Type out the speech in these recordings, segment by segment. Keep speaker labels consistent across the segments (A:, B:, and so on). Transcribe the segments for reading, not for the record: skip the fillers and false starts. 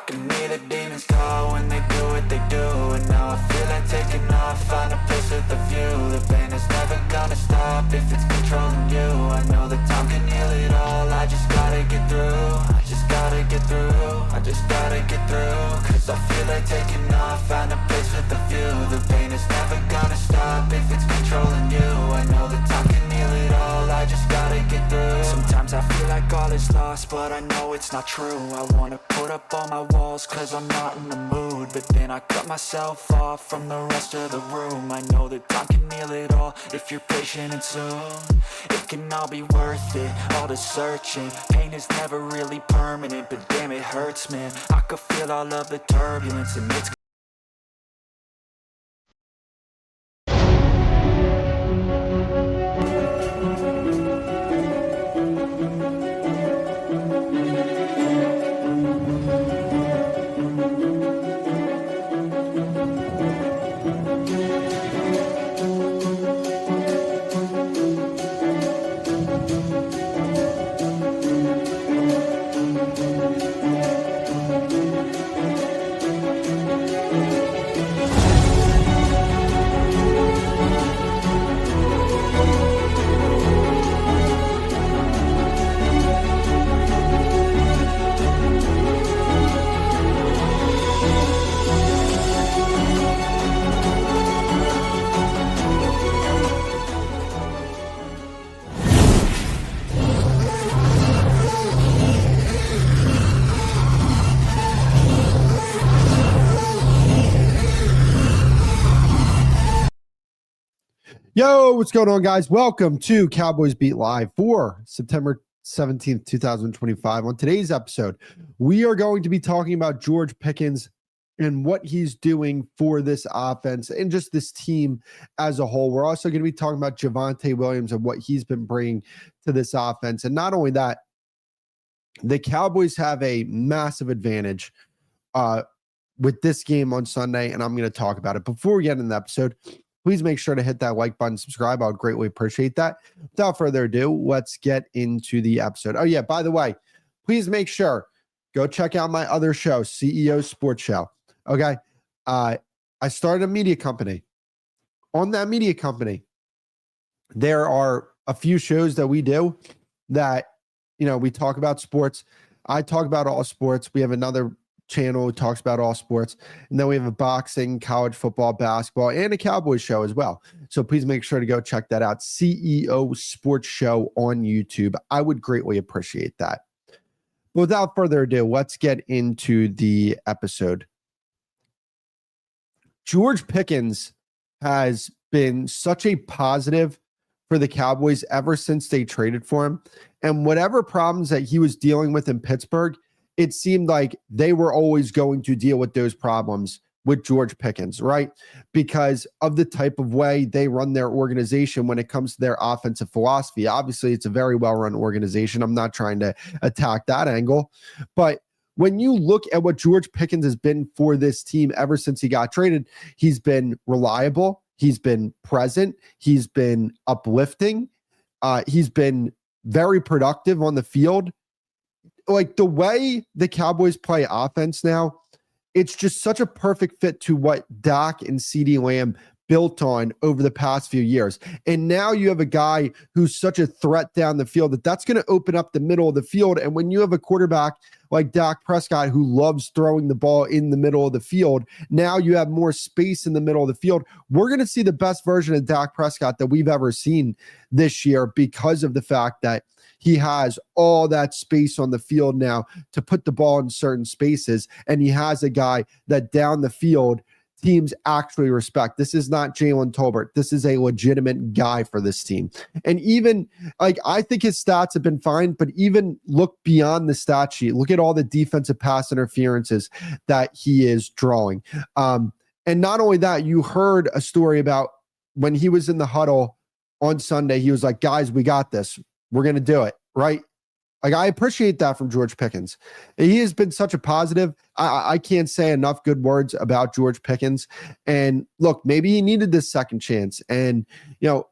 A: can hear the demons call when they do what they do. And now I feel like taking off, find a place with a view. The pain is never gonna stop if it's controlling you. I know that time can heal it all, I just gotta get through. I just gotta get through, I just gotta get through. Cause I feel like taking off, find a place with a view. The pain is never gonna stop if it's controlling you. I know that time can heal it all, I just gotta get through. Sometimes I feel like all is lost, but I know it's not true. I wanna put up all my walls cause I'm not in the mood, but then I cut myself off from the rest of the room. I know that time can heal it all if you're patient and soon it can all be worth it, all the searching. Pain is never really permanent, but damn it hurts, man. I could feel all of the turbulence and it's
B: Yo, what's going on, guys? Welcome to Cowboys Beat Live for September 17th, 2025. On today's episode, we are going to be talking about George Pickens and what he's doing for this offense and just this team as a whole. We're also going to be talking about Javonte Williams and what he's been bringing to this offense. And not only that, the Cowboys have a massive advantage with this game on Sunday, and I'm going to talk about it. Before we get into the episode, please make sure to hit that like button, subscribe. I would greatly appreciate that. Without further ado, let's get into the episode. Oh, yeah, by the way, please make sure, go check out my other show, CEO Sports Show. Okay? I started a media company. On that media company, there are a few shows that we do that, we talk about sports. I talk about all sports. We have another channel who talks about all sports, and then we have a boxing, college football, basketball, and a Cowboys show as well. So please make sure to go check that out. CEO Sports Show on YouTube. I would greatly appreciate that. But without further ado, let's get into the episode. George Pickens has been such a positive for the Cowboys ever since they traded for him, and whatever problems that he was dealing with in Pittsburgh, it seemed like they were always going to deal with those problems with George Pickens, right? Because of the type of way they run their organization when it comes to their offensive philosophy. Obviously, it's a very well-run organization. I'm not trying to attack that angle. But when you look at what George Pickens has been for this team ever since he got traded, he's been reliable. He's been present. He's been uplifting. He's been very productive on the field. Like the way the Cowboys play offense now, it's just such a perfect fit to what Dak and CeeDee Lamb built on over the past few years. And now you have a guy who's such a threat down the field that's going to open up the middle of the field. And when you have a quarterback like Dak Prescott who loves throwing the ball in the middle of the field, now you have more space in the middle of the field. We're going to see the best version of Dak Prescott that we've ever seen this year because of the fact that he has all that space on the field now to put the ball in certain spaces, and he has a guy that down the field teams actually respect. This is not Jalen Tolbert. This is a legitimate guy for this team. And even, I think his stats have been fine, but even look beyond the stat sheet. Look at all the defensive pass interferences that he is drawing. And not only that, you heard a story about when he was in the huddle on Sunday, he was like, guys, we got this. We're going to do it, right? Like, I appreciate that from George Pickens. He has been such a positive. I can't say enough good words about George Pickens. And look, maybe he needed this second chance. And,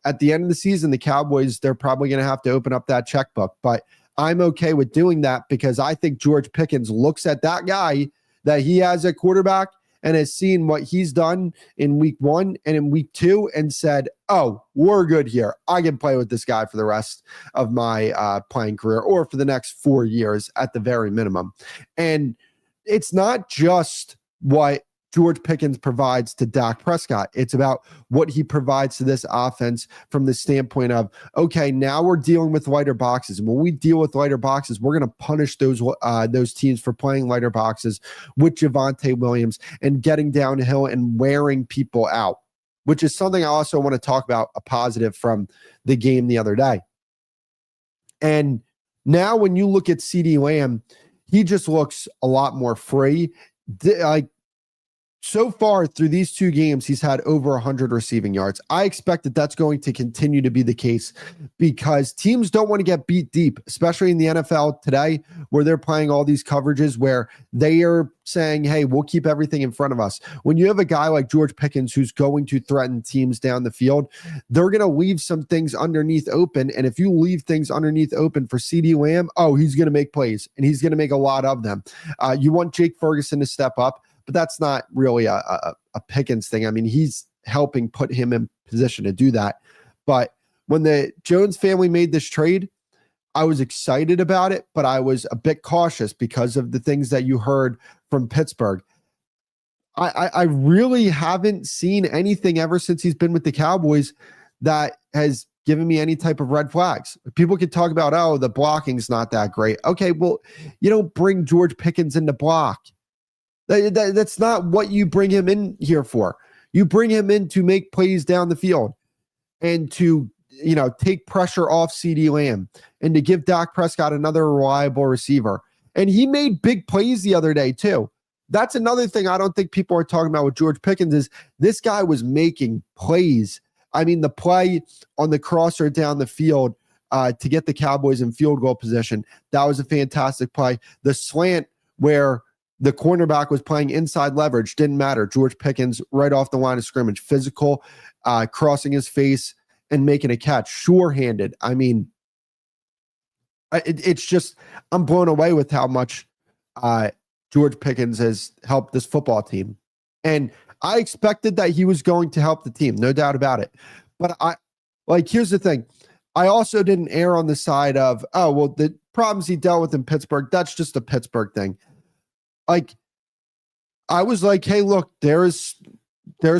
B: at the end of the season, the Cowboys, they're probably going to have to open up that checkbook. But I'm okay with doing that because I think George Pickens looks at that guy that he has at quarterback and has seen what he's done in week 1 and in week 2 and said, oh, we're good here. I can play with this guy for the rest of my playing career, or for the next 4 years at the very minimum. And it's not just what George Pickens provides to Dak Prescott. It's about what he provides to this offense from the standpoint of, okay, now we're dealing with lighter boxes. And when we deal with lighter boxes, we're going to punish those teams for playing lighter boxes with Javonte Williams and getting downhill and wearing people out, which is something I also want to talk about, a positive from the game the other day. And now when you look at CeeDee Lamb, he just looks a lot more free. So far through these 2 games, he's had over 100 receiving yards. I expect that that's going to continue to be the case because teams don't want to get beat deep, especially in the NFL today, where they're playing all these coverages where they are saying, hey, we'll keep everything in front of us. When you have a guy like George Pickens who's going to threaten teams down the field, they're going to leave some things underneath open. And if you leave things underneath open for CeeDee Lamb, oh, he's going to make plays, and he's going to make a lot of them. You want Jake Ferguson to step up, but that's not really a Pickens thing. I mean, he's helping put him in position to do that. But when the Jones family made this trade, I was excited about it, but I was a bit cautious because of the things that you heard from Pittsburgh. I really haven't seen anything ever since he's been with the Cowboys that has given me any type of red flags. People could talk about, oh, the blocking's not that great. Okay, well, you don't bring George Pickens in to block. That's not what you bring him in here for. You bring him in to make plays down the field and to, take pressure off CeeDee Lamb and to give Dak Prescott another reliable receiver. And he made big plays the other day too. That's another thing I don't think people are talking about with George Pickens is this guy was making plays. I mean, the play on the crosser down the field to get the Cowboys in field goal position, that was a fantastic play. The slant where the cornerback was playing inside leverage, didn't matter. George Pickens right off the line of scrimmage, physical, crossing his face and making a catch, sure-handed. I mean, it's just, I'm blown away with how much George Pickens has helped this football team. And I expected that he was going to help the team, no doubt about it. But here's the thing. I also didn't err on the side of, oh, well, the problems he dealt with in Pittsburgh, that's just a Pittsburgh thing. I was like, hey, look, there's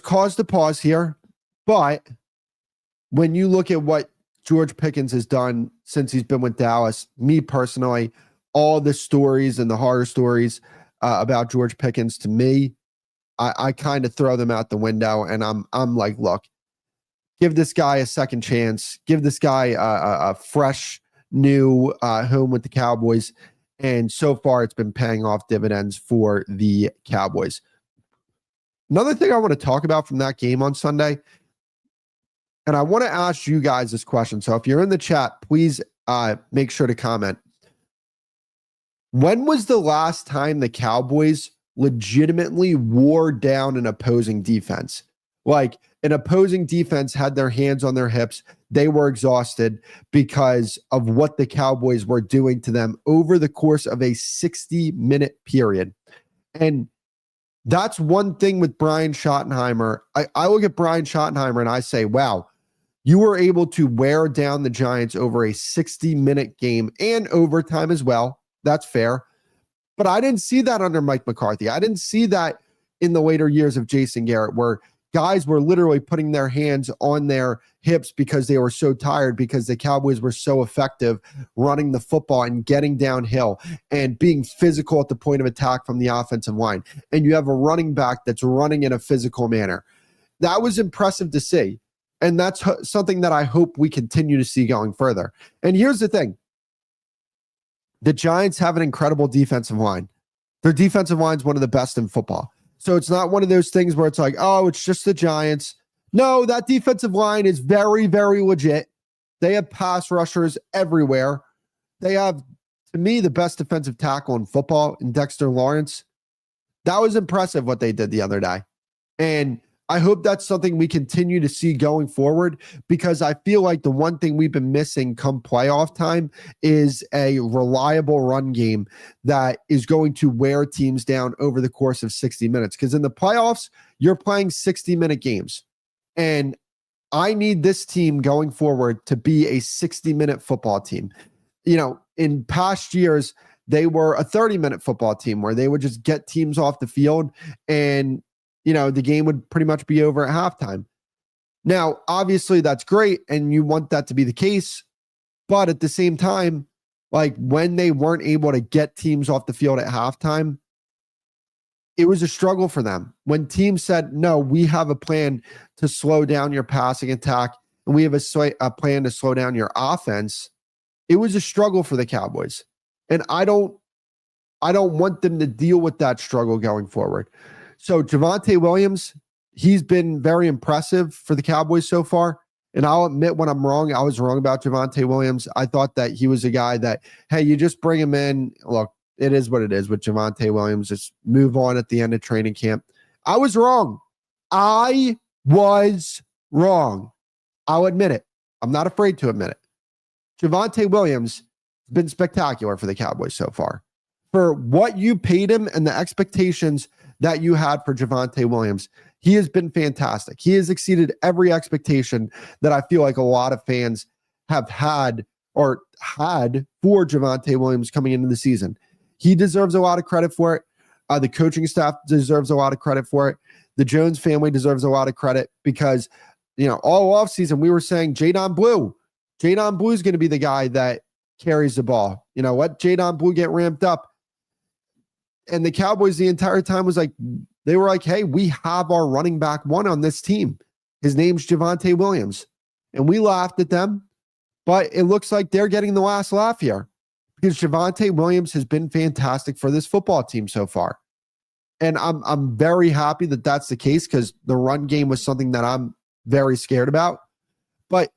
B: cause to pause here. But when you look at what George Pickens has done since he's been with Dallas, me personally, all the stories and the horror stories about George Pickens, to me, I kind of throw them out the window. And I'm like, look, give this guy a second chance. Give this guy a fresh, new home with the Cowboys. And so far, it's been paying off dividends for the Cowboys. Another thing I want to talk about from that game on Sunday, and I want to ask you guys this question. So if you're in the chat, please make sure to comment. When was the last time the Cowboys legitimately wore down an opposing defense? Like an opposing defense had their hands on their hips. They were exhausted because of what the Cowboys were doing to them over the course of a 60-minute period. And that's one thing with Brian Schottenheimer. I look at Brian Schottenheimer and I say, wow, you were able to wear down the Giants over a 60-minute game and overtime as well. That's fair. But I didn't see that under Mike McCarthy. I didn't see that in the later years of Jason Garrett, where guys were literally putting their hands on their hips because they were so tired, because the Cowboys were so effective running the football and getting downhill and being physical at the point of attack from the offensive line. And you have a running back that's running in a physical manner. That was impressive to see. And that's something that I hope we continue to see going further. And here's the thing. The Giants have an incredible defensive line. Their defensive line is one of the best in football. So it's not one of those things where it's like, oh, it's just the Giants. No, that defensive line is very, very legit. They have pass rushers everywhere. They have, to me, the best defensive tackle in football in Dexter Lawrence. That was impressive what they did the other day. And I hope that's something we continue to see going forward, because I feel like the one thing we've been missing come playoff time is a reliable run game that is going to wear teams down over the course of 60 minutes. Because in the playoffs, you're playing 60-minute games. And I need this team going forward to be a 60-minute football team. In past years, they were a 30-minute football team where they would just get teams off the field and the game would pretty much be over at halftime. Now, obviously, that's great, and you want that to be the case. But at the same time, like when they weren't able to get teams off the field at halftime, it was a struggle for them. When teams said, no, we have a plan to slow down your passing attack, and we have a plan to slow down your offense, it was a struggle for the Cowboys. And I don't want them to deal with that struggle going forward. So Javonte Williams, he's been very impressive for the Cowboys so far. And I'll admit when I'm wrong, I was wrong about Javonte Williams. I thought that he was a guy that, hey, you just bring him in. Look, it is what it is with Javonte Williams. Just move on at the end of training camp. I was wrong. I was wrong. I'll admit it. I'm not afraid to admit it. Javonte Williams has been spectacular for the Cowboys so far. For what you paid him and the expectations that you had for Javonte Williams, he has been fantastic. He has exceeded every expectation that I feel like a lot of fans have had for Javonte Williams coming into the season. He deserves a lot of credit for it. The coaching staff deserves a lot of credit for it. The Jones family deserves a lot of credit because, all offseason we were saying Jadon Blue is going to be the guy that carries the ball. Let Jadon Blue get ramped up. And the Cowboys the entire time they were like, hey, we have our running back one on this team. His name's Javonte Williams. And we laughed at them, but it looks like they're getting the last laugh here because Javonte Williams has been fantastic for this football team so far. And I'm very happy that that's the case because the run game was something that I'm very scared about. But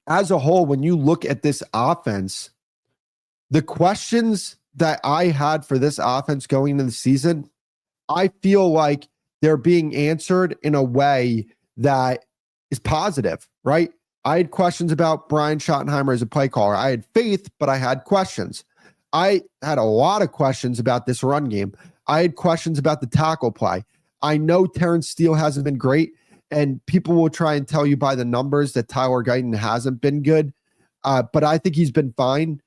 B: as a whole, when you look at this offense, the questions that I had for this offense going into the season, I feel like they're being answered in a way that is positive, right? I had questions about Brian Schottenheimer as a play caller. I had faith, but I had questions. I had a lot of questions about this run game. I had questions about the tackle play. I know Terrence Steele hasn't been great, and people will try and tell you by the numbers that Tyler Guyton hasn't been good, but I think he's been fine.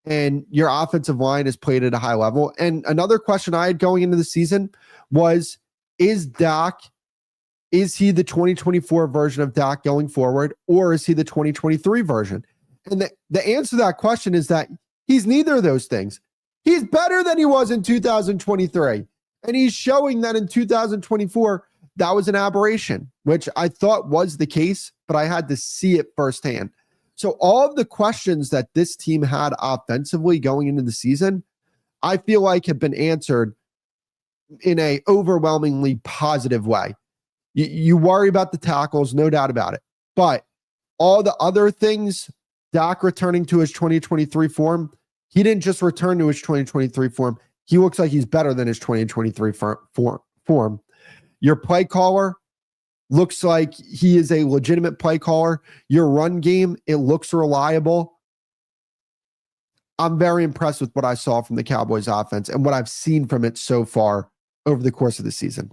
B: And your offensive line has played at a high level. And another question I had going into the season was, is he the 2024 version of Dak going forward, or is he the 2023 version? And the answer to that question is that he's neither of those things. He's better than he was in 2023. And he's showing that in 2024, that was an aberration, which I thought was the case, but I had to see it firsthand. So all of the questions that this team had offensively going into the season, I feel like have been answered in a overwhelmingly positive way. You worry about the tackles, no doubt about it. But all the other things, Dak returning to his 2023 form, he didn't just return to his 2023 form. He looks like he's better than his 2023 form. Your play caller looks like he is a legitimate play caller. Your run game, it looks reliable. I'm very impressed with what I saw from the Cowboys offense and what I've seen from it so far over the course of the season.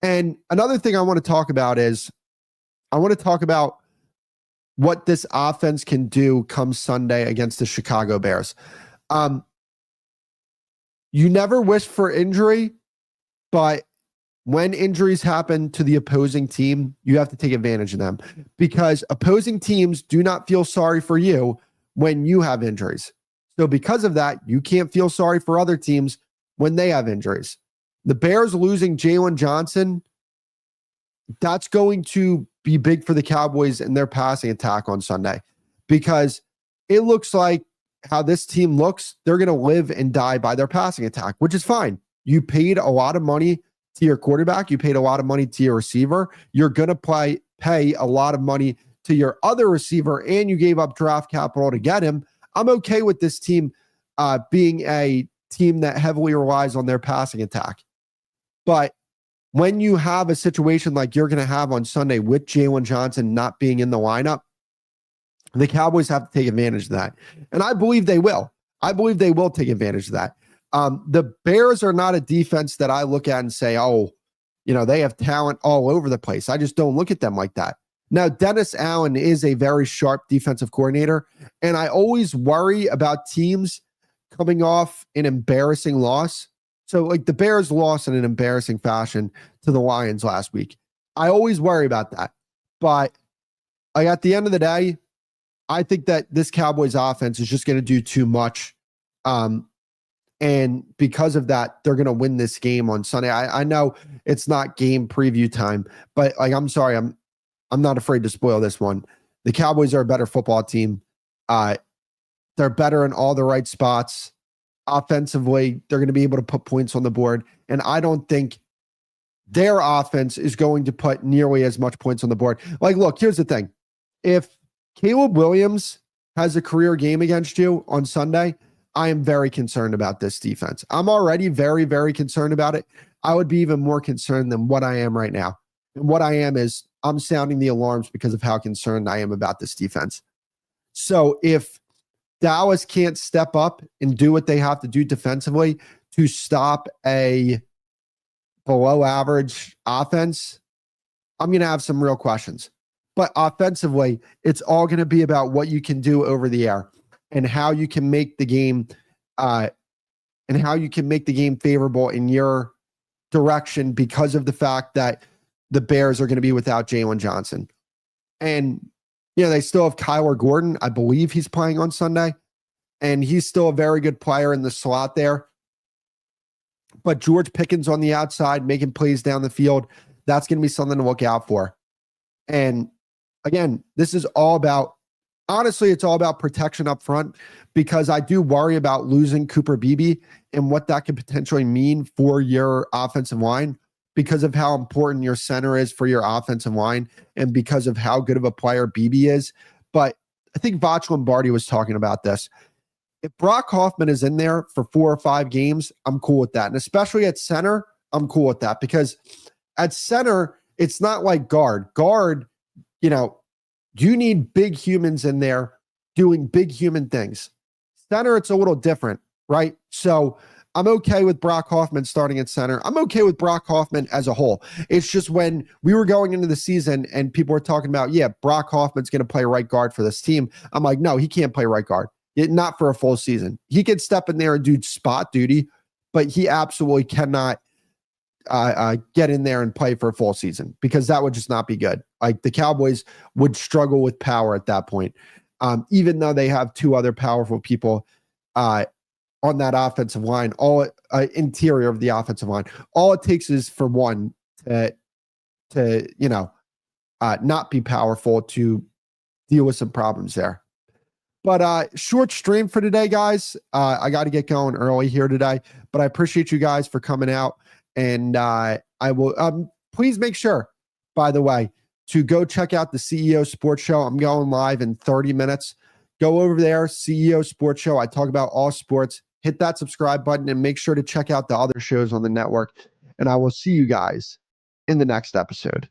B: And another thing I want to talk about is what this offense can do come Sunday against the Chicago Bears. You never wish for injury, but when injuries happen to the opposing team, you have to take advantage of them because opposing teams do not feel sorry for you when you have injuries. So because of that, you can't feel sorry for other teams when they have injuries. The Bears losing Jalen Johnson, that's going to be big for the Cowboys and their passing attack on Sunday because it looks like how this team looks, they're going to live and die by their passing attack, which is fine. You paid a lot of money to your quarterback. You paid a lot of money to your receiver. You're going to pay a lot of money to your other receiver, and you gave up draft capital to get him. I'm okay with this team being a team that heavily relies on their passing attack. But when you have a situation like you're going to have on Sunday with Jalen Johnson not being in the lineup, the Cowboys have to take advantage of that. And I believe they will. I believe they will take advantage of that. The Bears are not a defense that I look at and say, oh, they have talent all over the place. I just don't look at them like that. Now, Dennis Allen is a very sharp defensive coordinator, and I always worry about teams coming off an embarrassing loss. So, like the Bears lost in an embarrassing fashion to the Lions last week. I always worry about that. But at the end of the day, I think that this Cowboys offense is just going to do too much. And because of that, they're going to win this game on Sunday. I know it's not game preview time, but I'm sorry, I'm not afraid to spoil this one. The Cowboys are a better football team. They're better in all the right spots. Offensively, they're going to be able to put points on the board. And I don't think their offense is going to put nearly as much points on the board. Look, here's the thing. If Caleb Williams has a career game against you on Sunday, I am very concerned about this defense. I'm already very, very concerned about it. I would be even more concerned than what I am right now. And what I am is I'm sounding the alarms because of how concerned I am about this defense. So if Dallas can't step up and do what they have to do defensively to stop a below average offense, I'm going to have some real questions. But offensively, it's all going to be about what you can do over the air and how you can make the game favorable in your direction because of the fact that the Bears are going to be without Jalen Johnson. And they still have Kyler Gordon. I believe he's playing on Sunday, and he's still a very good player in the slot there. But George Pickens on the outside making plays down the field, that's going to be something to look out for. And again, this is all about, honestly, it's all about protection up front, because I do worry about losing Cooper Beebe and what that could potentially mean for your offensive line because of how important your center is for your offensive line and because of how good of a player Beebe is. But I think Vach Lombardi was talking about this. If Brock Hoffman is in there for 4 or 5 games, I'm cool with that. And especially at center, I'm cool with that, because at center, it's not like guard. Guard, you need big humans in there doing big human things. Center, it's a little different, right? So I'm okay with Brock Hoffman starting at center. I'm okay with Brock Hoffman as a whole. It's just when we were going into the season and people were talking about, Brock Hoffman's going to play right guard for this team. I'm like, no, he can't play right guard. Not for a full season. He could step in there and do spot duty, but he absolutely cannot get in there and play for a full season, because that would just not be good. The Cowboys would struggle with power at that point, even though they have 2 other powerful people on that offensive line, all interior of the offensive line. All it takes is for one to not be powerful to deal with some problems there. But short stream for today, guys. I got to get going early here today, but I appreciate you guys for coming out. And I will please make sure, by the way, to go check out the CEO Sports Show. I'm going live in 30 minutes. Go over there, CEO Sports Show. I talk about all sports. Hit that subscribe button and make sure to check out the other shows on the network. And I will see you guys in the next episode.